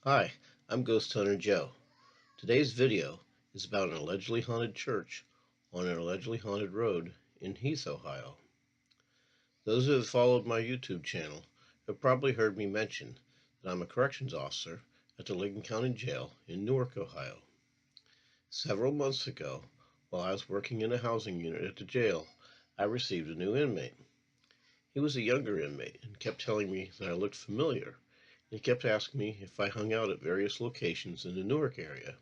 Hi, I'm Ghost Hunter Joe. Today's video is about an allegedly haunted church on an allegedly haunted road in Heath, Ohio. Those who have followed my YouTube channel have probably heard me mention that I'm a corrections officer at the Lincoln County Jail in Newark, Ohio. Several months ago, while I was working in a housing unit at the jail, I received a new inmate. He was a younger inmate and kept telling me that I looked familiar. He kept asking me if I hung out at various locations in the Newark area.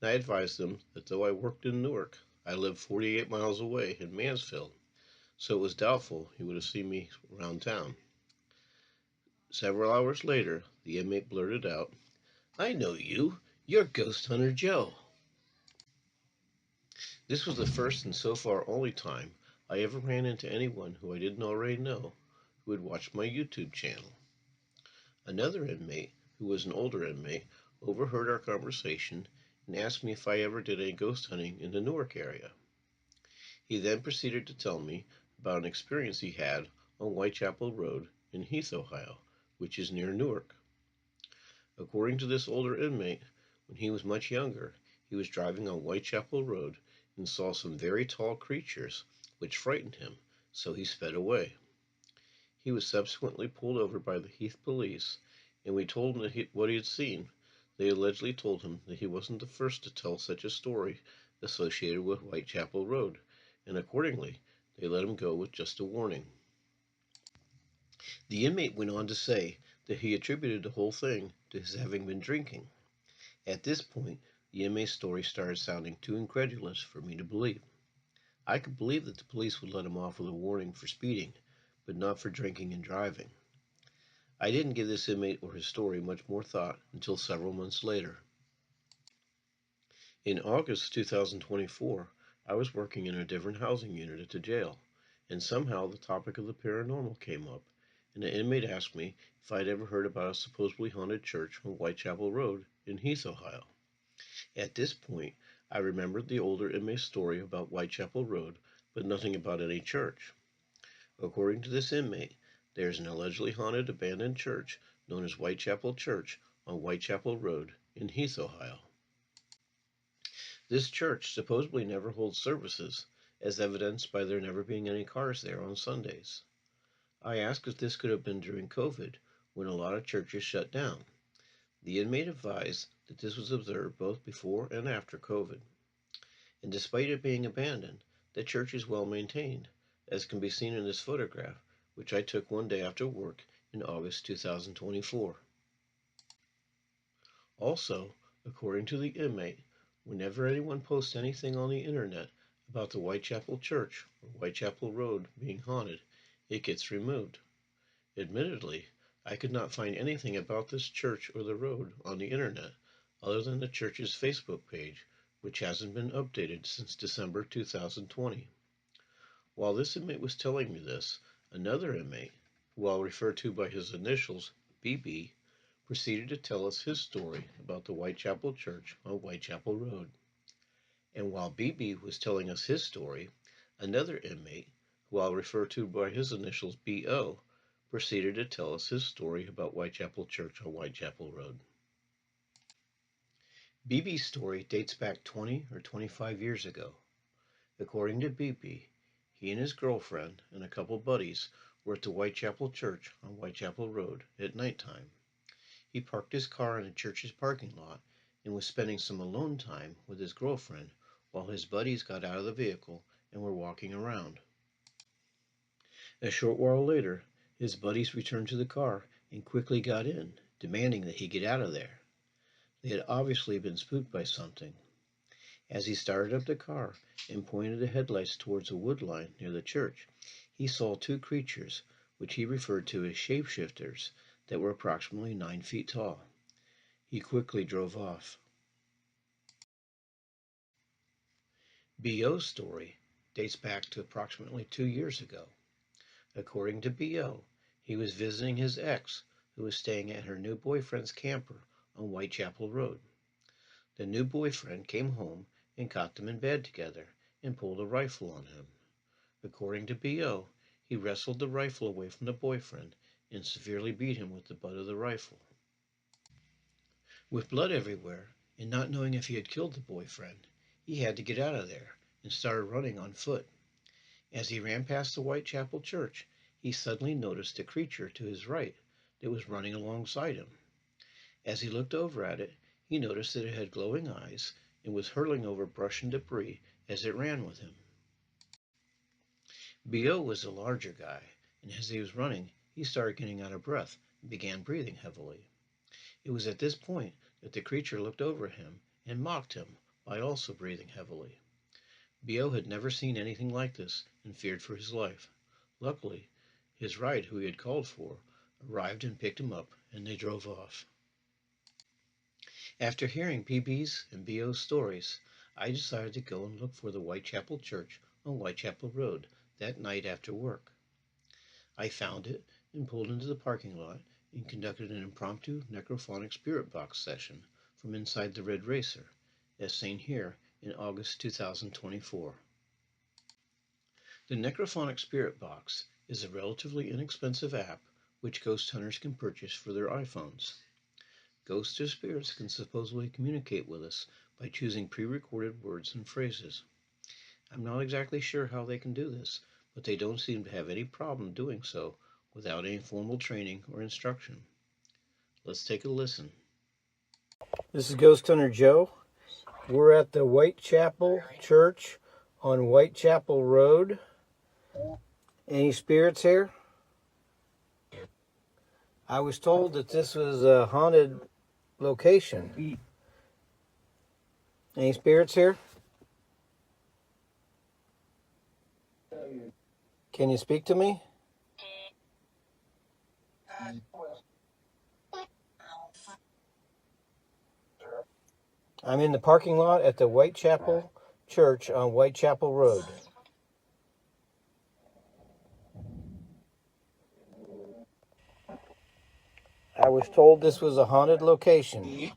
I advised him that though I worked in Newark, I lived 48 miles away in Mansfield, so it was doubtful he would have seen me around town. Several hours later, the inmate blurted out, "I know you. You're Ghost Hunter Joe." This was the first and so far only time I ever ran into anyone who I didn't already know who had watched my YouTube channel. Another inmate, who was an older inmate, overheard our conversation and asked me if I ever did any ghost hunting in the Newark area. He then proceeded to tell me about an experience he had on Whitechapel Road in Heath, Ohio, which is near Newark. According to this older inmate, when he was much younger, he was driving on Whitechapel Road and saw some very tall creatures, which frightened him, so he sped away. He was subsequently pulled over by the Heath police, and we told him what he had seen. They allegedly told him that he wasn't the first to tell such a story associated with Whitechapel Road, and accordingly, they let him go with just a warning. The inmate went on to say that he attributed the whole thing to his having been drinking. At this point, the inmate's story started sounding too incredulous for me to believe. I could believe that the police would let him off with a warning for speeding, but not for drinking and driving. I didn't give this inmate or his story much more thought until several months later. In August 2024, I was working in a different housing unit at the jail, and somehow the topic of the paranormal came up, and an inmate asked me if I'd ever heard about a supposedly haunted church on Whitechapel Road in Heath, Ohio. At this point, I remembered the older inmate's story about Whitechapel Road, but nothing about any church. According to this inmate, there is an allegedly haunted abandoned church known as Whitechapel Church on Whitechapel Road in Heath, Ohio. This church supposedly never holds services, as evidenced by there never being any cars there on Sundays. I asked if this could have been during COVID, when a lot of churches shut down. The inmate advised that this was observed both before and after COVID. And despite it being abandoned, the church is well maintained, as can be seen in this photograph, which I took one day after work in August 2024. Also, according to the inmate, whenever anyone posts anything on the internet about the Whitechapel Church or Whitechapel Road being haunted, it gets removed. Admittedly, I could not find anything about this church or the road on the internet other than the church's Facebook page, which hasn't been updated since December 2020. While this inmate was telling me this, another inmate, who I'll refer to by his initials, BB, proceeded to tell us his story about the Whitechapel Church on Whitechapel Road. And while BB was telling us his story, another inmate, who I'll refer to by his initials BO, proceeded to tell us his story about Whitechapel Church on Whitechapel Road. BB's story dates back 20 or 25 years ago. According to BB, he and his girlfriend and a couple buddies were at the Whitechapel Church on Whitechapel Road at nighttime. He parked his car in the church's parking lot and was spending some alone time with his girlfriend while his buddies got out of the vehicle and were walking around. A short while later, his buddies returned to the car and quickly got in, demanding that he get out of there. They had obviously been spooked by something. As he started up the car and pointed the headlights towards a wood line near the church, he saw two creatures, which he referred to as shapeshifters, that were approximately 9 feet tall. He quickly drove off. B.O.'s story dates back to approximately 2 years ago. According to B.O., he was visiting his ex, who was staying at her new boyfriend's camper on Whitechapel Road. The new boyfriend came home and caught them in bed together and pulled a rifle on him. According to B.O., he wrestled the rifle away from the boyfriend and severely beat him with the butt of the rifle. With blood everywhere, and not knowing if he had killed the boyfriend, he had to get out of there and started running on foot. As he ran past the Whitechapel church, he suddenly noticed a creature to his right that was running alongside him. As he looked over at it, he noticed that it had glowing eyes and was hurtling over brush and debris as it ran with him. B.O. was a larger guy, and as he was running, he started getting out of breath and began breathing heavily. It was at this point that the creature looked over at him and mocked him by also breathing heavily. B.O. had never seen anything like this and feared for his life. Luckily, his ride, who he had called for, arrived and picked him up, and they drove off. After hearing PB's and B.O.'s stories, I decided to go and look for the Whitechapel Church on Whitechapel Road that night after work. I found it and pulled into the parking lot and conducted an impromptu necrophonic spirit box session from inside the Red Racer, as seen here in August 2024. The Necrophonic Spirit Box is a relatively inexpensive app which ghost hunters can purchase for their iPhones. Ghosts or spirits can supposedly communicate with us by choosing pre-recorded words and phrases. I'm not exactly sure how they can do this, but they don't seem to have any problem doing so without any formal training or instruction. Let's take a listen. This is Ghost Hunter Joe. We're at the Whitechapel Church on Whitechapel Road. Any spirits here? I was told that this was a haunted location. Any spirits here? Can you speak to me? I'm in the parking lot at the Whitechapel Church on Whitechapel Road. I was told this was a haunted location.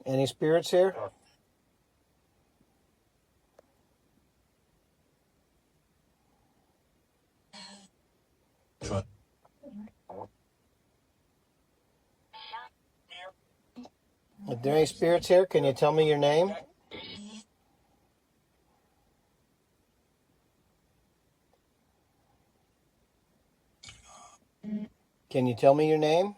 Any spirits here? If there are any spirits here, can you tell me your name? Can you tell me your name?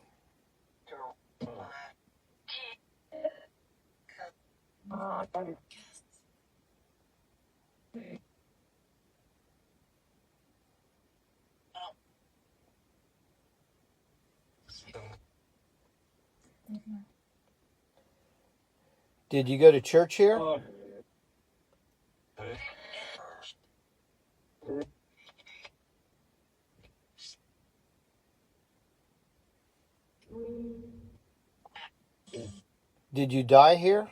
Did you go to church here? Did you die here?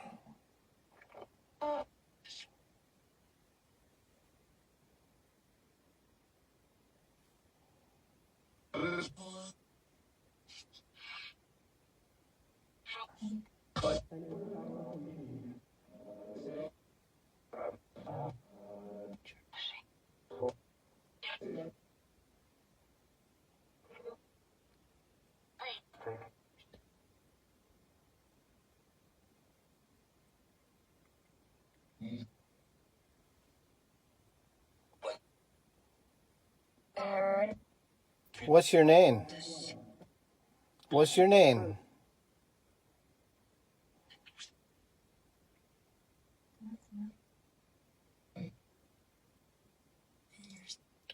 What's your name? What's your name?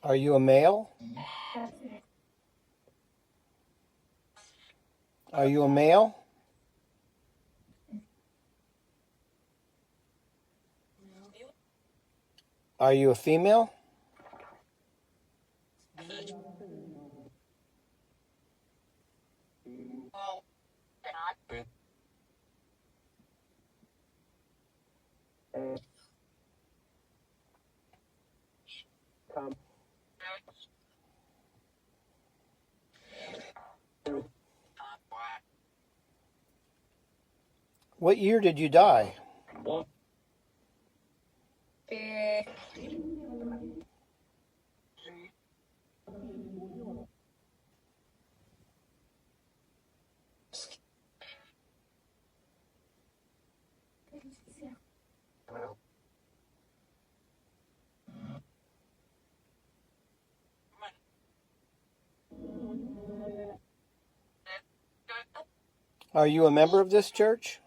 Are you a male? Are you a male? Are you a female? What year did you die? Are you a member of this church?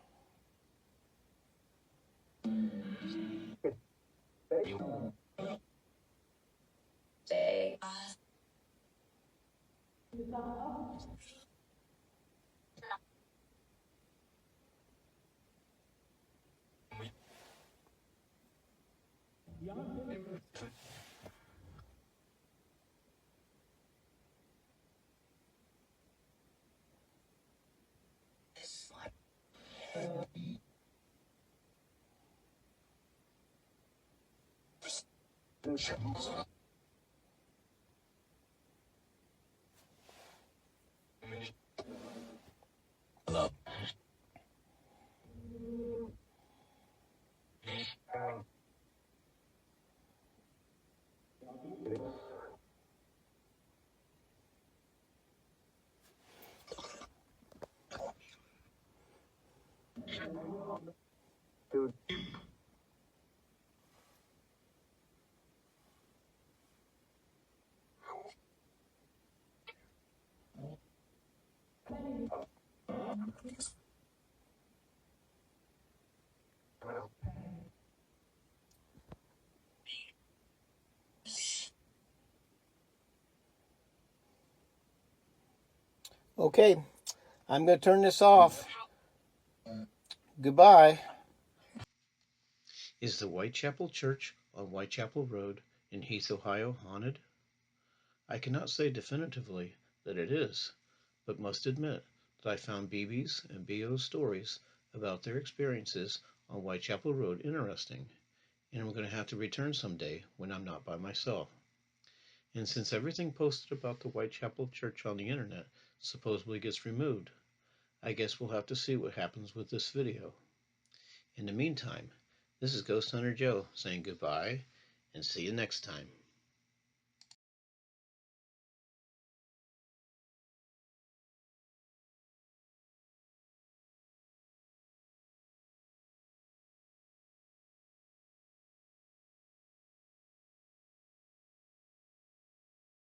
Okay, I'm going to turn this off. Goodbye. Is the Whitechapel Church on Whitechapel Road in Heath, Ohio haunted? I cannot say definitively that it is, but must admit that I found BB's and BO's stories about their experiences on Whitechapel Road interesting, and I'm going to have to return someday when I'm not by myself. And since everything posted about the Whitechapel Church on the internet supposedly gets removed, I guess we'll have to see what happens with this video. In the meantime, this is Ghost Hunter Joe saying goodbye and see you next time.